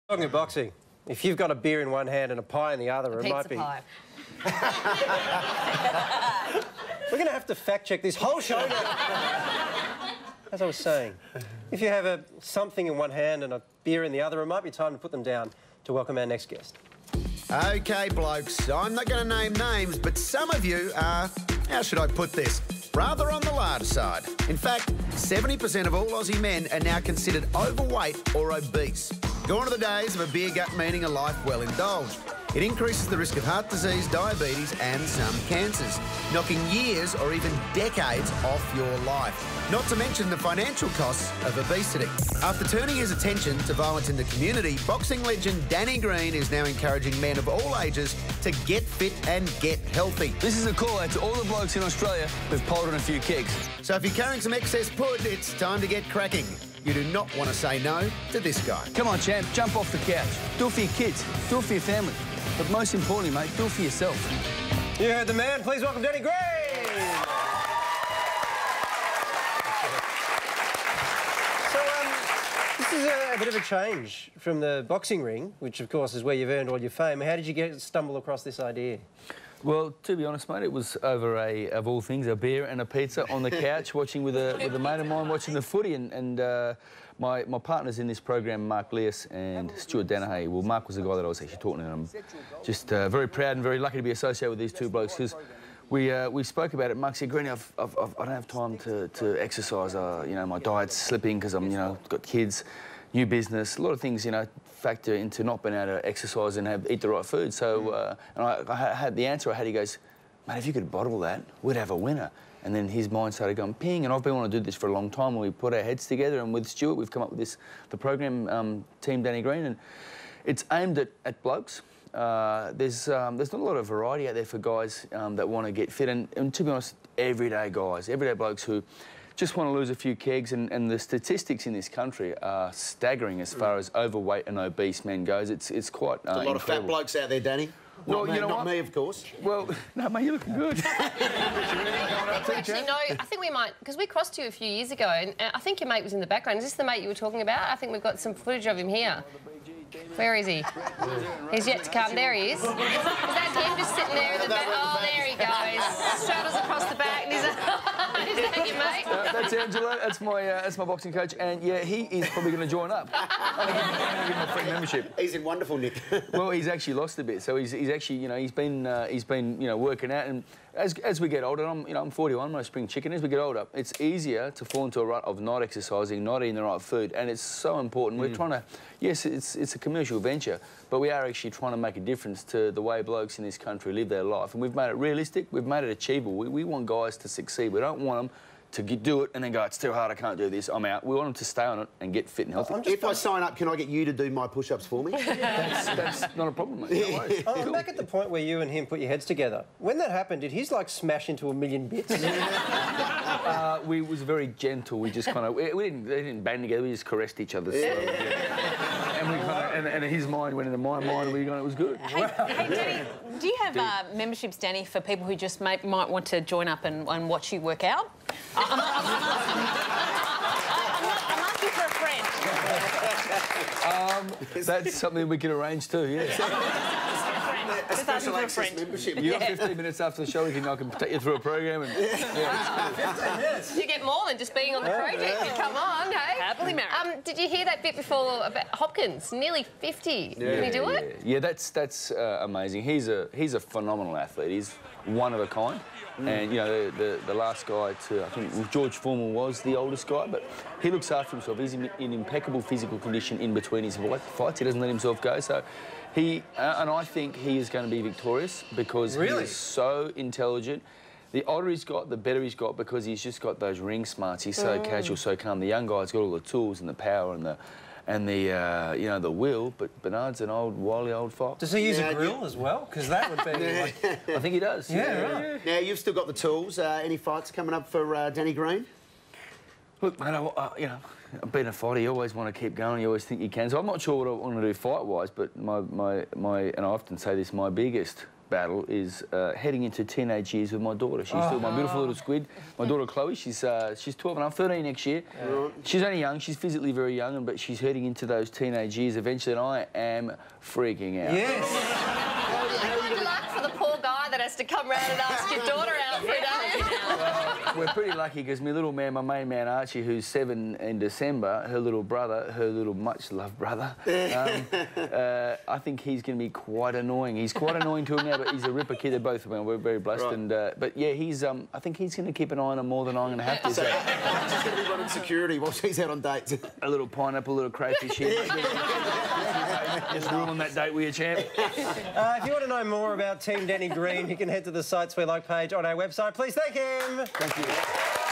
Talking of boxing, if you've got a beer in one hand and a pie in the other, it might be... pie. We're going to have to fact-check this whole show now. As I was saying, if you have something in one hand and a beer in the other, it might be time to put them down to welcome our next guest. OK, blokes, I'm not going to name names, but some of you are, how should I put this, rather on the large side. In fact, 70% of all Aussie men are now considered overweight or obese. Gone are the days of a beer gut meaning a life well indulged. It increases the risk of heart disease, diabetes and some cancers, knocking years or even decades off your life. Not to mention the financial costs of obesity. After turning his attention to violence in the community, boxing legend Danny Green is now encouraging men of all ages to get fit and get healthy. This is a call out to all the blokes in Australia who've pulled on a few kicks. So if you're carrying some excess pud, it's time to get cracking. You do not want to say no to this guy. Come on, champ, jump off the couch. Do it for your kids, do it for your family. But most importantly, mate, do it for yourself. You heard the man. Please welcome Danny Green. This is a bit of a change from the boxing ring, which, of course, is where you've earned all your fame. How did you stumble across this idea? Well, to be honest, mate, it was over of all things, a beer and a pizza on the couch, watching with a mate of mine, watching the footy, and my partners in this program, Mark Leas and Stuart Danahay. Well, Mark was the guy that I was actually talking to, and I'm just very proud and very lucky to be associated with these two blokes, because we spoke about it. Mark said, Greenie, I don't have time to exercise. You know, my diet's slipping because I'm, got kids, new business, a lot of things, factor into not being able to exercise and eat the right food. So, and I had the answer. He goes, mate, if you could bottle that, we'd have a winner. And then his mind started going ping, and I've been wanting to do this for a long time. And we put our heads together, and with Stuart, we've come up with the program, Team Danny Green, and it's aimed at blokes. There's not a lot of variety out there for guys that want to get fit, and to be honest, everyday guys, everyday blokes who just want to lose a few kegs, and the statistics in this country are staggering as far as overweight and obese men goes. It's quite a lot of fat blokes out there, Danny. Well, not me, of course. Well, no, mate, you're looking good. Actually, no, I think we might, because we crossed you a few years ago, and I think your mate was in the background. Is this the mate you were talking about? I think we've got some footage of him here. Where is he? He's yet to come. There he is. Is that him just sitting there in the back? Oh, there he goes. Straddles across the back, and he's is that your mate? That's Angelo. That's my boxing coach, and yeah, he is probably going to join up. I'm going to give him a free membership. He's in wonderful nick. Well, he's actually lost a bit, so he's actually he's been working out, and as we get older, I'm 41, I'm a spring chicken. As we get older, it's easier to fall into a rut of not exercising, not eating the right food, and it's so important. We're trying to, yes, it's a commercial venture, but we are actually trying to make a difference to the way blokes in this country live their life, and we've made it realistic, we've made it achievable. We want guys to succeed. We don't want them to do it and then go, it's too hard, I can't do this, I'm out. We want them to stay on it and get fit and healthy. If I sign up, can I get you to do my push-ups for me? That's not a problem, mate. No worries. I'm back at the point where you and him put your heads together. When that happened, did his, smash into a million bits? We was very gentle. We just kind of... they didn't bang together, we just caressed each other. So, and we kind of... And his mind went into my mind, and it was good. Hey, Danny, do you have memberships, Danny, for people who just might want to join up and watch you work out? I'm asking for a friend. That's something we can arrange too, yeah. A special access membership. You got 15 minutes after the show, I can take you through a program. And, 15 minutes. You get more than just being on the project. Come on, hey? Happily married. Did you hear that bit before about Hopkins? Nearly 50. Can he do it? Yeah, that's amazing. He's a phenomenal athlete. He's one of a kind. And, the last guy I think George Foreman was the oldest guy, but he looks after himself. He's in impeccable physical condition in between his fights. He doesn't let himself go. So and I think he is going to be victorious because he is so intelligent. The older he's got, the better he's got because he's just got those ring smarts. He's so casual, so calm. The young guy's got all the tools and the power and the will, but Bernard's an wily old fox. Does he use a grill as well? Because that would be... I think he does. Yeah, right. Now, you've still got the tools. Any fights coming up for Danny Green? Look, mate, being a fighter, you always want to keep going. You always think you can. So I'm not sure what I want to do fight-wise, but and I often say this, my biggest battle is heading into teenage years with my daughter. She's still my beautiful little squid. My daughter Chloe, she's 12 and a half, 13 next year. She's only young, she's physically very young, but she's heading into those teenage years eventually, and I am freaking out. Yes. Good luck for the poor guy that has to come round and ask your daughter out for a day. We're pretty lucky because my little man, my main man Archie, who's 7 in December, her little brother, her little much-loved brother, I think he's going to be quite annoying. He's quite annoying to him now, but he's a ripper kid. They're both, we're very blessed. Right. And but yeah, he's. I think he's going to keep an eye on her more than I'm going to have to. So she's going to be running security while she's out on dates. A little pineapple, a little crayfish here. Just ruling that date with you, champ. If you want to know more about Team Denny Green, you can head to the Sites We Like page on our website. Please thank him. Thank you.